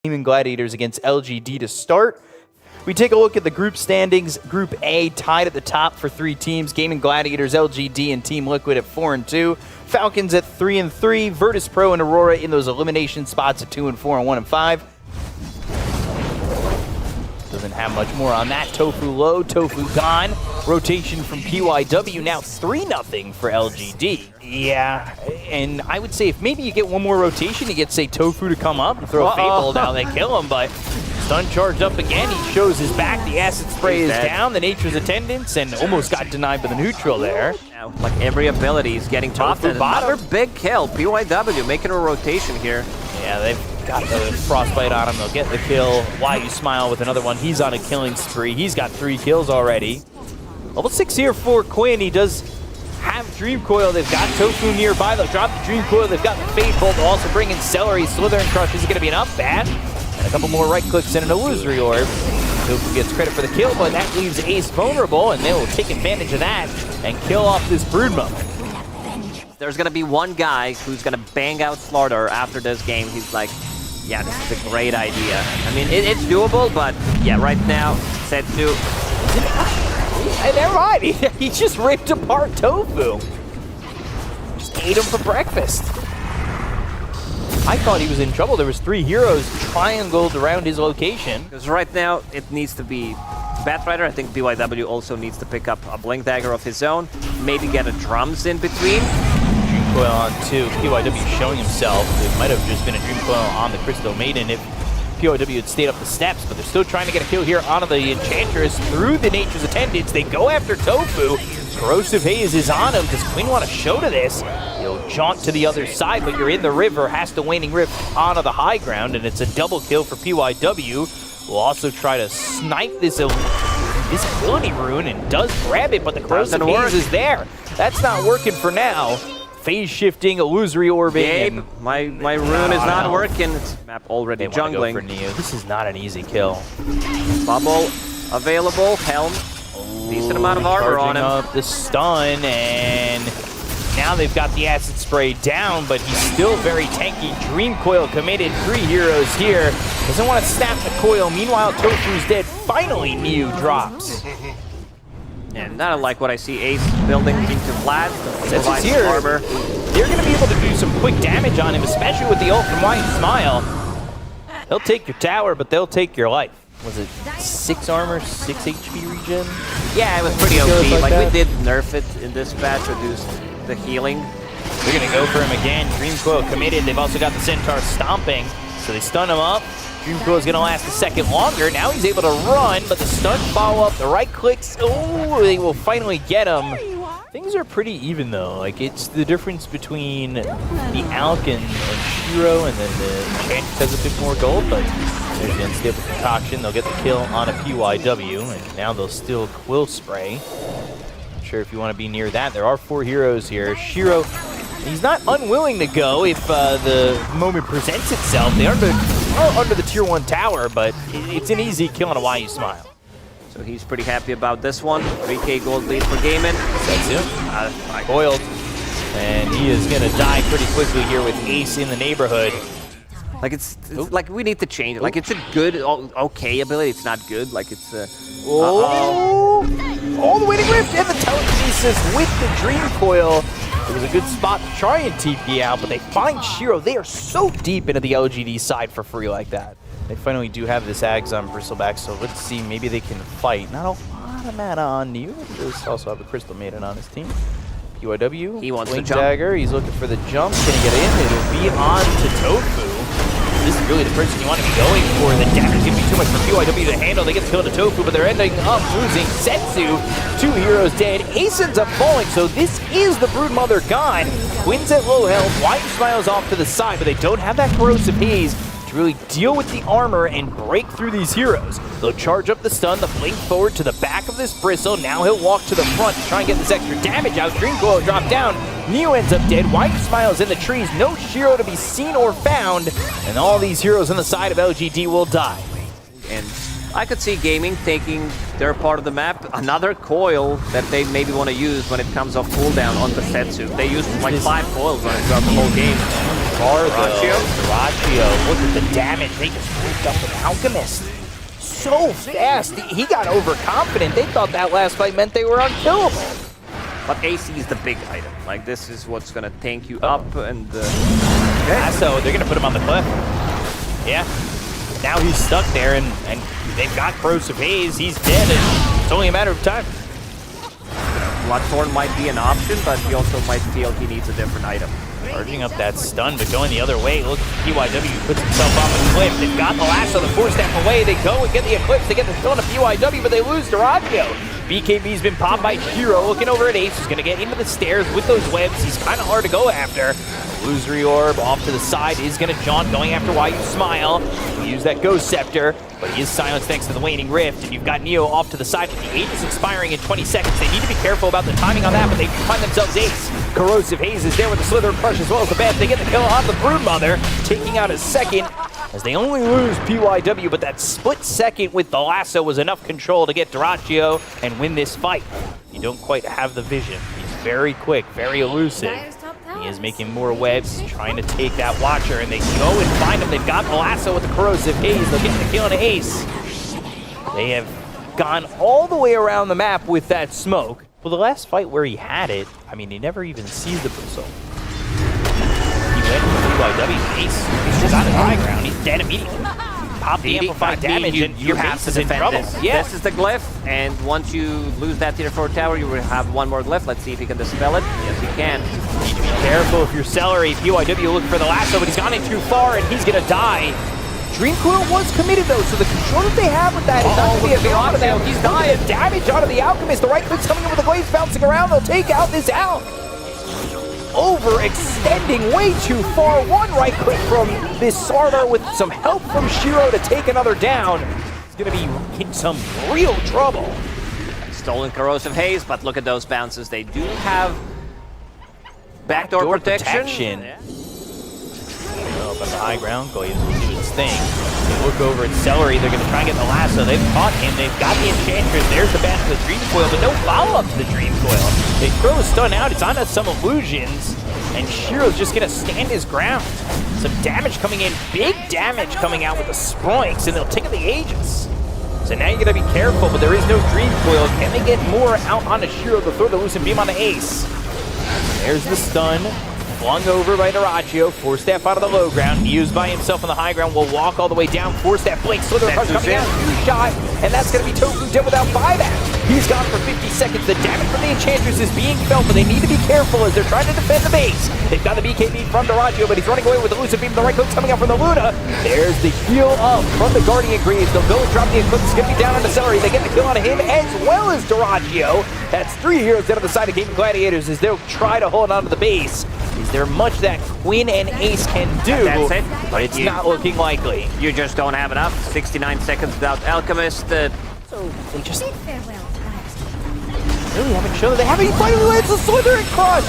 Gaimin Gladiators against LGD to start. We take a look at the group standings. Group A tied at the top for 3 teams. Gaimin Gladiators, LGD, and Team Liquid at 4 and 2. Falcons at 3 and 3. Virtus Pro and Aurora in those elimination spots at 2 and 4 and 1 and 5. Doesn't have much more on that. Tofu low, Tofu gone. Rotation from PYW, now 3-0 for LGD. Yeah, and I would say if maybe you get one more rotation, you get, say, Tofu to come up and throw a Fable down, they kill him, but stun charged up again. He shows his back, the acid spray is down, the Nature's Attendants, and almost got denied by the neutral there. Now, like every ability is getting buffed. Another big kill. PYW making a rotation here. Yeah, they've got the frostbite on him. They'll get the kill. Why you smile with another one. He's on a killing spree. He's got 3 kills already. Level 6 here for Quinn. He does have Dream Coil. They've got Tofu nearby. They'll drop the Dream Coil. They've got the Fade Bolt. They'll also bring in Celery. Slither and Crush. Is it going to be enough? Bad. And a couple more right clicks and an Illusory Orb. Tofu gets credit for the kill, but that leaves Ace vulnerable, and they will take advantage of that and kill off this Broodmother. There's going to be one guy who's going to bang out Slaughter after this game. He's like, yeah, this is a great idea. I mean, it's doable, but yeah, right now, Setsu. Never mind, he just ripped apart Tofu. Just ate him for breakfast. I thought he was in trouble. There was 3 heroes triangled around his location. Because right now, it needs to be Batrider. I think BYW also needs to pick up a Blink Dagger of his own. Maybe get a Drums in between. Dream Coil on 2. PYW showing himself. It might have just been a Dream Coil on the Crystal Maiden if PYW had stayed up the steps, but they're still trying to get a kill here onto the Enchantress through the Nature's Attendants. They go after Tofu. Corrosive Haze is on him. Does Quinn want to show to this? He'll jaunt to the other side, but you're in the river. Has to Waning Rift onto the high ground, and it's a double kill for PYW. Will also try to snipe this ability rune and does grab it, but the Corrosive Haze is there. That's not working for now. Phase shifting, Illusory Orbing. My rune is not working. It's map already jungling. Go for Neo. This is not an easy kill. Bubble available. Helm. Decent amount of armor on him. Up the stun, and now they've got the acid spray down, but he's still very tanky. Dream Coil committed. 3 heroes here. Doesn't want to snap the coil. Meanwhile, Tofu's dead. Finally, Mew drops. And I don't like what I see. Ace building into Vlad. Since he's here, armor. They're going to be able to do some quick damage on him, especially with the ult from White Smile. They'll take your tower, but they'll take your life. Was it 6 armor, 6 HP regen? Yeah, it was pretty OP. Like we did nerf it in this patch, reduce the healing. They're going to go for him again. Dream Coil committed. They've also got the Centaur stomping, so they stun him up. Dream Coil is going to last a second longer. Now he's able to run, but the stun follow-up, the right clicks, oh, they will finally get him. Things are pretty even, though. Like, it's the difference between the Alk and Shiro, and then the Enchantress has a bit more gold, but there's the Unstable Concoction. They'll get the kill on a PYW, and now they'll steal Quill Spray. Not sure if you want to be near that. There are 4 heroes here. Shiro, he's not unwilling to go if the moment presents itself. They are under the tier 1 tower, but it's an easy kill on a Why You Smile. So he's pretty happy about this one. 3K gold lead for Gaimin. That's him. Coiled. And he is going to die pretty quickly here with Ace in the neighborhood. Like it's like we need to change it. Like it's a good, okay ability. It's not good. Like it's a. Oh, the Waning Rift and the telekinesis with the Dream Coil. It was a good spot to try and TP out, but they find Shiro. They are so deep into the LGD side for free like that. They finally do have this Ags on Bristleback, so let's see, maybe they can fight. Not a lot of mana on Neo. He does also have a Crystal Maiden on his team. PYW, he wants Blink to jump. Dagger, he's looking for the jump. Can he get in? It'll be on to Tofu. This is really the person you want to be going for. The damage is going to be too much for PYW to handle. They get the kill to Tofu, but they're ending up losing Setsu. 2 heroes dead. Ace ends up falling, so this is the Broodmother gone. Quinn's at low health. White Smiles off to the side, but they don't have that Corrosive Haze to really deal with the armor and break through these heroes. They'll charge up the stun, the blink forward to the back of this Bristle. Now he'll walk to the front to try and get this extra damage out. Dream Coil drop down. Neo ends up dead. White Smiles in the trees. No Shiro to be seen or found. And all these heroes on the side of LGD will die. And I could see Gaming taking their part of the map. Another coil that they maybe want to use when it comes off cooldown on the Setsu. They used like 5 coils on it throughout the whole game. Ratio, look at the damage. They just picked up an Alchemist so fast. He got overconfident. They thought that last fight meant they were unkillable. But AC is the big item. Like, this is what's gonna tank you up and... So they're gonna put him on the cliff. Yeah. Now he's stuck there, and they've got Corrosive Haze. He's dead, and it's only a matter of time. Bloodthorn might be an option, but he also might feel he needs a different item. Charging up that stun, but going the other way. Look, PYW puts himself off the cliff. They've got the lasso, the 4-step away. They go and get the Eclipse. They get the stun of PYW, but they lose to Raggio. BKB's been popped by Shiro. Looking over at Ace, who's going to get into the stairs with those webs. He's kind of hard to go after. Illusory Orb off to the side is going to jaunt, going after Why You Smile. He used that Ghost Scepter, but he is silenced thanks to the Waning Rift. And you've got Neo off to the side with the Aegis expiring in 20 seconds. They need to be careful about the timing on that, but they find themselves Ace. Corrosive Haze is there with the Slither Crush as well as the Beth. They get the kill on the Broodmother, taking out a second as they only lose PYW, but that split second with the lasso was enough control to get Dyrachyo and win this fight. You don't quite have the vision. He's very quick, very elusive. He is making more webs, trying to take that Watcher, and they go and find him. They've got the lasso with the Corrosive Haze. They'll get the kill on Ace. They have gone all the way around the map with that smoke. Well, the last fight where he had it, I mean, he never even sees the result. He went for PYW. Ace, he's on the high ground. He's dead immediately. Pop the amplified damage, and you have to defend this. Yeah. This is the glyph, and once you lose that tier 4 tower, you will have one more glyph. Let's see if he can dispel it. Yes, he can. You need to be careful if you're Celery. PYW looking for the lasso, but he's gone in too far, and he's going to die. Dream Coil was committed, though, so the control that they have with that is not going to be available to them. He's dying. Damage onto the Alchemist. The right click's coming in with the Glaze bouncing around. They'll take out this Alch. Overextending way too far. One right click from this Sardar with some help from Shiro to take another down. He's going to be in some real trouble. Stolen Corrosive Haze, but look at those bounces. They do have backdoor protection. Yeah. Up on the high ground, Glaze will do his thing. They look over at Celery. They're going to try and get the lasso. They've caught him. They've got the Enchantress. There's the back of the Dream Coil, but no follow-up to the Dream Coil. They throw a stun out. It's on some illusions, and Shiro's just going to stand his ground. Some damage coming in. Big damage coming out with the Sproinks, and they'll take the Aegis. So now you got to be careful, but there is no Dream Coil. Can they get more out on Shiro to throw the Lucent Beam on the Ace? There's the stun. Flung over by Dyrachyo, 4-step out of the low ground. Used by himself on the high ground, will walk all the way down. 4-step Blink, Slither Crush coming out, 2-shot, and that's going to be Tofu dead without buyback. He's gone for 50 seconds. The damage from the Enchantress is being felt, but they need to be careful as they're trying to defend the base. They've got the BKB from Dyrachyo, but he's running away with the Lucid Beam. The right click's coming out from the Luna. There's the heal up from the Guardian Greaves. They'll go and drop the Eclipse. It's going to be down on the Celery. They get the kill on him as well as Dyrachyo. That's 3 heroes down on the side of Gaimin Gladiators as they'll try to hold on to the base. Is there much that Quinn and Ace can do? That's it. But it's not looking likely. You just don't have enough. 69 seconds without Alchemist. So they just really haven't shown that they haven't. He finally lands the Slither and Crush.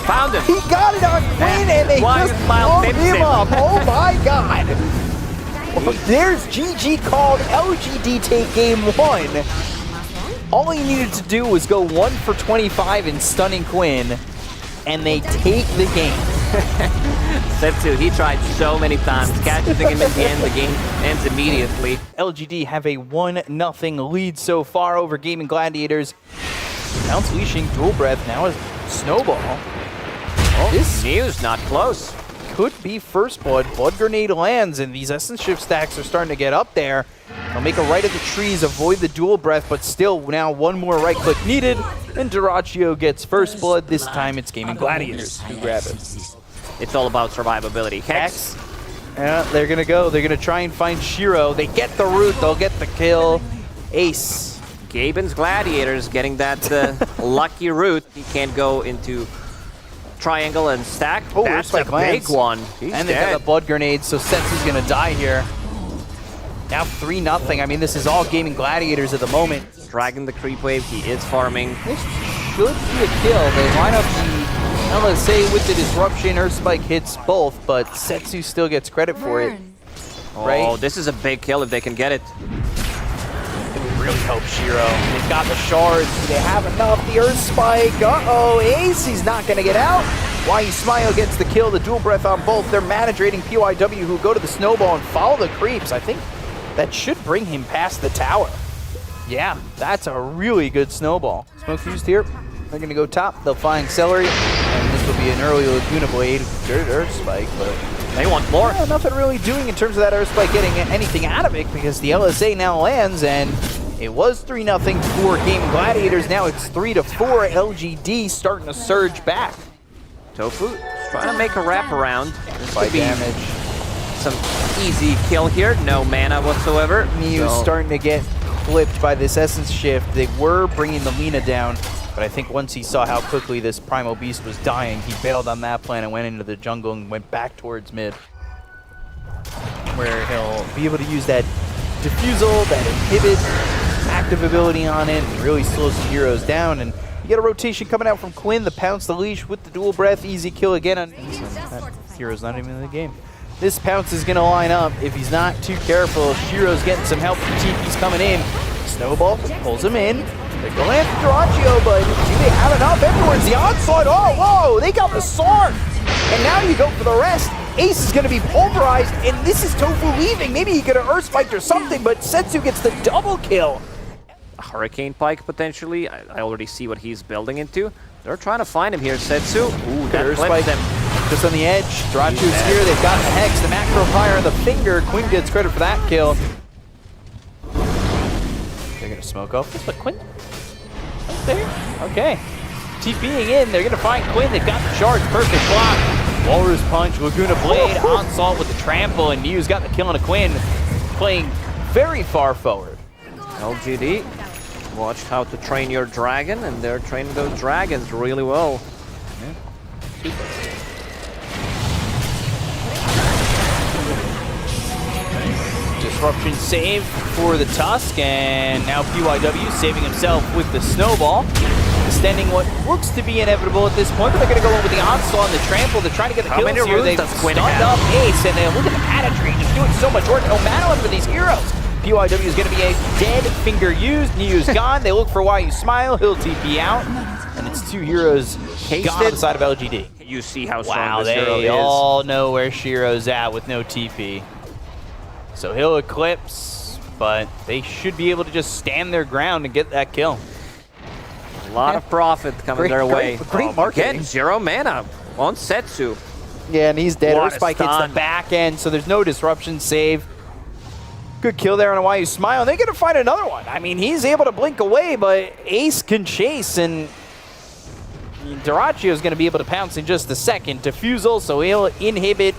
Found him. He got it on Quinn and they just blow him up. Oh my god. Well, there's GG called. LGD take game 1. All he needed to do was go 1 for 25 in stunning Quinn, and they take the game. Setsu, he tried so many times, catches him in the end, the game ends immediately. LGD have a 1-0 lead so far over Gaimin Gladiators. Bounce leashing, dual breath, now is Snowball. Oh, this Neo's not close. Could be first blood. Blood Grenade lands, and these Essence Shift stacks are starting to get up there. They'll make a right at the trees, avoid the dual breath, but still now one more right click needed, and Dyrachyo gets first blood. This time it's Gaimin Gladiators who grab it. It's all about survivability. Hex. Yeah, they're gonna go. They're gonna try and find Shiro. They get the root. They'll get the kill. Ace. Gaimin's Gladiators getting that lucky root. He can't go into triangle and stack. Oh, that's a big one. And they got the blood grenade, so Setsu's gonna die here. Now 3-0. I mean, this is all Gaimin Gladiators at the moment. Dragging the creep wave. He is farming. This should be a kill. They line up the, let's say with the disruption, Earth Spike hits both, but Setsu still gets credit for it. Right? Oh, this is a big kill if they can get it. It would really help Shiro. They've got the shards. They have enough. The Earth Spike. Uh-oh. Ace, he's not going to get out. YU Smile gets the kill, the dual breath on both. They're mana draining PYW, who go to the snowball and follow the creeps. I think that should bring him past the tower. Yeah, that's a really good snowball. Smoke used here. They're going to go top. They'll find Celery, and this will be an early Laguna Blade. Good Earth Spike, but They want more. yeah, nothing really doing in terms of that Earth Spike getting anything out of it, because the LSA now lands, and it was 3-0 for Gaimin Gladiators. Now it's 3-4. LGD starting to surge back. Tofu trying to make a wraparound. This By could be damage. some easy kill here. No mana whatsoever. Mew's So- starting to get clipped by this Essence shift. They were bringing the Lina down, but I think once he saw how quickly this Primal Beast was dying, he bailed on that plan and went into the jungle and went back towards mid, where he'll be able to use that Diffusal, that Inhibit active ability on it, and really slow some heroes down. And you get a rotation coming out from Quinn, the Pounce, the Leash with the dual breath, easy kill again on that hero's not even in the game. This Pounce is going to line up if he's not too careful. Shiro's getting some help from TP's coming in. Snowball pulls him in. They're going after Duraccio, but do they have enough? Everyone's the onslaught. Oh, whoa, they got the sword. And now you go for the rest. Ace is going to be pulverized, and this is Tofu leaving. Maybe he could have Earth Spiked or something, but Setsu gets the double kill. Hurricane Pike potentially. I already see what he's building into. They're trying to find him here, Setsu. Ooh, that Earth clipped Spike them. just on the edge. Duraccio's here. They've got the Hex, the Macro Pyre, and the Finger. Quinn gets credit for that kill. They're going to smoke off this, but Quinn up there. Okay. TPing in. They're going to find Quinn. They've got the charge. Perfect block. Walrus Punch, Laguna Blade, Onslaught with the Trample, and Mew's got the kill on a Quinn. Playing very far forward. LGD watched how to train your dragon, and they're training those dragons really well. Disruption save for the Tusk, and now PYW saving himself with the Snowball, extending what looks to be inevitable at this point, but they're going to go in with the Onslaught and the Trample. They're trying to get the How kills many here. runes They've does Quinn stunned have? up Ace, and they look at the mana drain, just doing so much work. No mana left for these heroes. PYW is going to be a dead Finger used. Mew's gone. They look for YU Smile. He'll TP out, and it's two heroes gone on the side of LGD. You see how strong Wow, this hero they is. all know where Shiro's at with no TP. So he'll Eclipse, but they should be able to just stand their ground and get that kill. A lot of profit coming their way. Great marketing. Again, 0 mana on Setsu. Yeah, and he's dead. What Earth a Spike hits stun. the back end, so there's no disruption save. Good kill there on a YU Smile. They're going to find another one. I mean, he's able to blink away, but Ace can chase, and Duraccio is going to be able to pounce in just a second. Diffusal, so he'll inhibit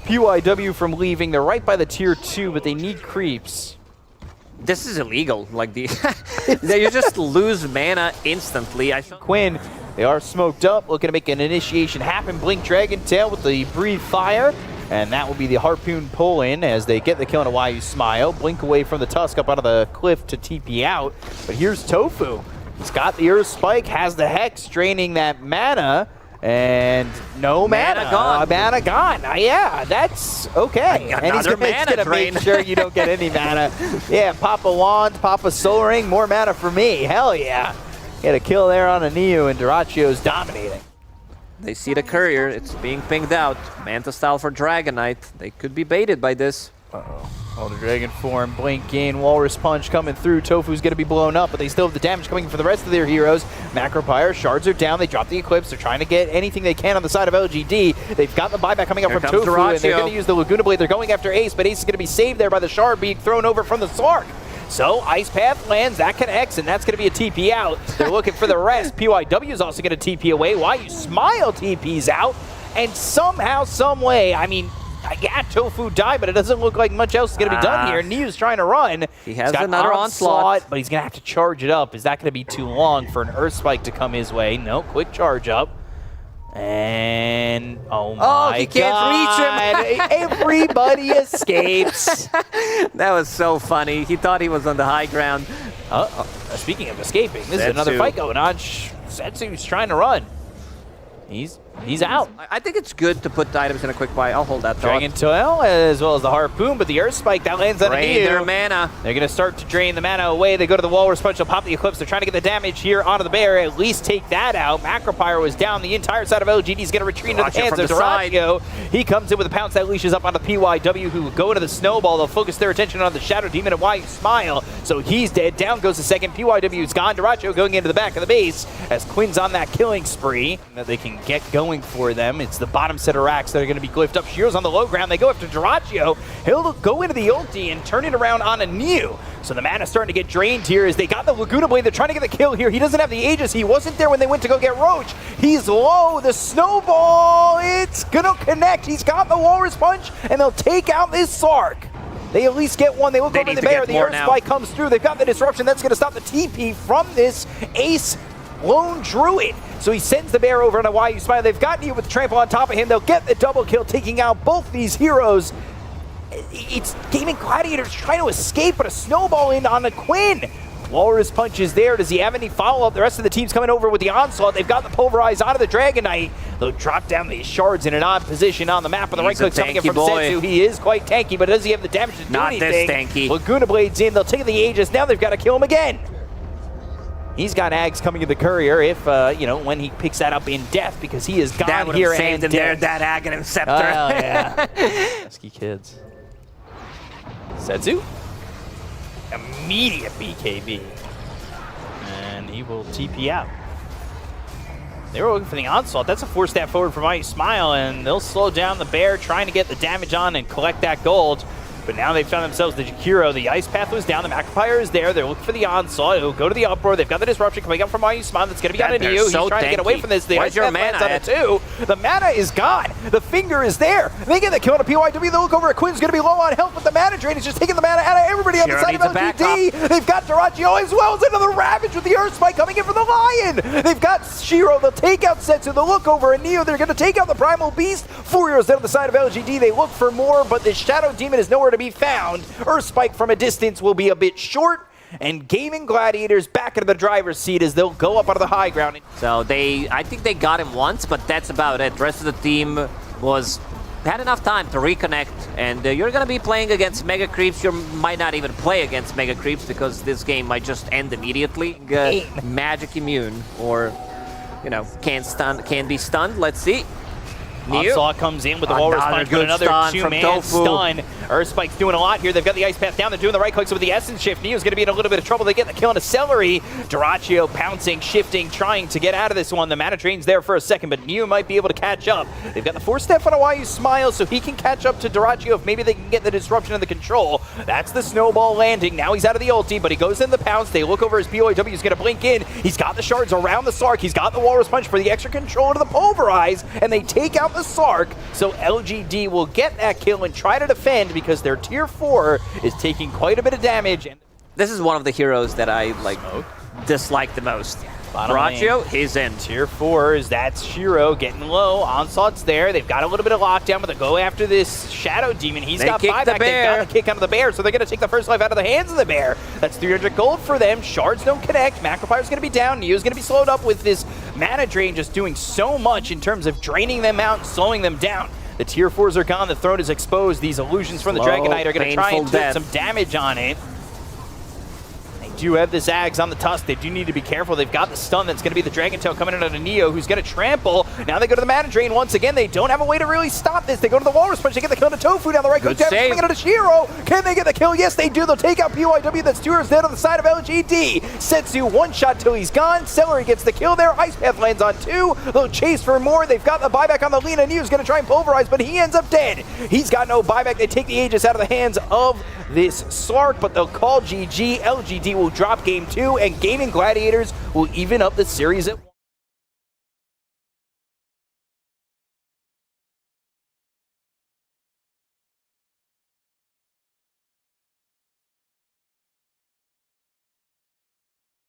PYW from leaving. They're right by the tier 2, but they need creeps. This is illegal. Like you just lose mana instantly. Quinn, they are smoked up, looking to make an initiation happen. Blink Dragon Tail with the Breathe Fire, and that will be the Harpoon pull in as they get the kill on a YU Smile. Blink away from the Tusk up out of the cliff to TP out, but here's Tofu. He's got the Earth Spike, has the Hex, draining that mana, and no mana. Mana gone. Mana gone. Yeah, that's okay. And he's Another gonna, mana drain. make sure you don't get any mana. Yeah, pop a wand, pop a soul ring, more mana for me. Hell yeah. Get a kill there on a Neo, and Duraccio's dominating. They see the courier. It's being pinged out. Manta style for Dragonite. They could be baited by this. Uh-oh. Oh, the Dragon form, Blink in, Walrus Punch coming through. Tofu's going to be blown up, but they still have the damage coming for the rest of their heroes. Macro Pyre, shards are down. They drop the Eclipse. They're trying to get anything they can on the side of LGD. They've got the buyback coming up Here from comes Tofu, and they're Duraccio. going to use the Laguna Blade. They're going after Ace, but Ace is going to be saved there by the shard being thrown over from the Sark. So Ice Path lands, that connects, and that's going to be a TP out. They're looking for the rest. PYW is also going to TP away. YU Smile TP's out, and somehow, some way, I mean, yeah, Tofu died, but it doesn't look like much else is going to be done here. Neo's trying to run. He has He's got another onslaught. but he's going to have to charge it up. Is that going to be too long for an Earth Spike to come his way? No, quick charge up. And, oh my he can't reach him. Everybody escapes. That was so funny. He thought he was on the high ground. Speaking of escaping, this is Setsu. another fight going on. Setsu's trying to run. He's He's out. I think it's good to put the items in a quick buy. I'll hold that thought. Dragon Tail as well as the Harpoon, but the Earth Spike that lands on Drain their mana. They're going to start to drain the mana away. They go to the Walrus Punch, they'll pop the Eclipse. They're trying to get the damage here onto the bear, at least take that out. Macropyre was down. The entire side of LGD is going to retreat into the hands of Dacha. He comes in with a pounce that leashes up onto PYW, who go into the Snowball. They'll focus their attention on the Shadow Demon and Why You Smile. So he's dead. Down goes the second. PYW's gone. Dacha going into the back of the base as Quinn's on that killing spree that they can get going for them. It's the bottom set of racks that are going to be glyphed up. Shiro's on the low ground. They go after Dacha. He'll go into the ulti and turn it around on a Neo. So the mana's starting to get drained here as they got the Laguna Blade. They're trying to get the kill here. He doesn't have the Aegis. He wasn't there when they went to go get Roach. He's low. The Snowball, it's going to connect. He's got the Walrus Punch, and they'll take out this Sark. They at least get one. They look over the bear. The Earth Spike comes through. They've got the disruption. That's going to stop the TP from this Ace Lone Druid. So he sends the bear over on a Why You Smile. They've got Neo with the trample on top of him. They'll get the double kill, taking out both these heroes. It's Gaimin Gladiators trying to escape, but a Snowball in on the Quinn. Walrus Punch is there. Does he have any follow-up? The rest of the team's coming over with the onslaught. They've got the Pulverize onto the Dragon Knight. They'll drop down these shards in an odd position on the map. With the right click coming in from Setsu. He is quite tanky, but does he have the damage to do anything? Not this tanky. Laguna Blade's in. They'll take the Aegis. Now they've got to kill him again. He's got Ags coming to the courier if, when he picks that up in death, because he is gone that here saved and him there, that Aghanim Scepter. Oh, yeah. Pesky kids. Setsu. Immediate BKB. And he will TP out. They were looking for the onslaught. That's a 4-step forward from Why You Smile, and they'll slow down the bear, trying to get the damage on and collect that gold. But now they've found themselves the Jakiro. The Ice Path was down. The Macropyre is there. They're looking for the onslaught. It'll go to the uproar. They've got the disruption coming up from Why You Smile. That's going to be on a Neo. He's trying to get away from this. The Ice Path lands on it too. The mana is gone. The finger is there. They get the kill on a PYW. They look over at Quinn's going to be low on health, but the mana drain is just taking the mana out of everybody on the side of LGD. They've got Dacha as well as another Ravage with the Earth Spike coming in from the Lion. They've got Shiro. They'll take out Setsu. They'll look over at Neo. They're going to take out the Primal Beast. 4 heroes down on the side of LGD. They look for more, but the Shadow Demon is nowhere to be found. Earth Spike from a distance will be a bit short, and Gaimin Gladiators back into the driver's seat as they'll go up onto the high ground. So I think they got him once, but that's about it. The rest of the team had enough time to reconnect, and you're going to be playing against Mega Creeps. You might not even play against Mega Creeps because this game might just end immediately. Magic immune, or can't be stunned. Let's see. Onslaught comes in with the Walrus Punch, but another two-man stun. Earth Spike's doing a lot here. They've got the Ice Path down. They're doing the right clicks with the Essence Shift. Neo's going to be in a little bit of trouble. They get the kill on a Celery. Dacha pouncing, shifting, trying to get out of this one. The mana drain's there for a second, but Neo might be able to catch up. They've got the 4-step on a Why You Smile, so he can catch up to Dacha if maybe they can get the disruption and the control. That's the Snowball landing. Now he's out of the ulti, but he goes in the pounce. They look over his POW. He's going to blink in. He's got the shards around the Sark. He's got the Walrus Punch for the extra control to the Pulverize, and they take out the Sark. So LGD will get that kill and try to defend because their tier 4 is taking quite a bit of damage. And this is one of the heroes that I dislike the most. Dacha, he's in. Tier 4 is that's Shiro getting low. Onslaught's there. They've got a little bit of lockdown, but they go after this Shadow Demon. He's got buyback. They've got the kick out of the bear, so they're going to take the first life out of the hands of the bear. That's 300 gold for them. Shards don't connect. Macropyre's going to be down. Neo's going to be slowed up with this mana drain, just doing so much in terms of draining them out and slowing them down. The tier 4s are gone. The throne is exposed. These illusions from the Dragon Knight are going to try and put some damage on it. Do have this Ags on the tusk. They do need to be careful. They've got the stun. That's going to be the Dragon Tail coming in on a Neo, who's going to trample. Now they go to the mana drain once again. They don't have a way to really stop this. They go to the Walrus Punch. They get the kill to Tofu down the right. Good save. Swinging on a Shiro. Can they get the kill? Yes, they do. They'll take out PYW. That's 2 heroes dead on the side of LGD. Setsu one shot till he's gone. Celery gets the kill there. Ice Path lands on 2. They'll chase for more. They've got the buyback on the Lina. Neo's going to try and Pulverize, but he ends up dead. He's got no buyback. They take the Aegis out of the hands of this Sark, but they'll call GG. LGD will drop game 2, and Gaimin Gladiators will even up the series at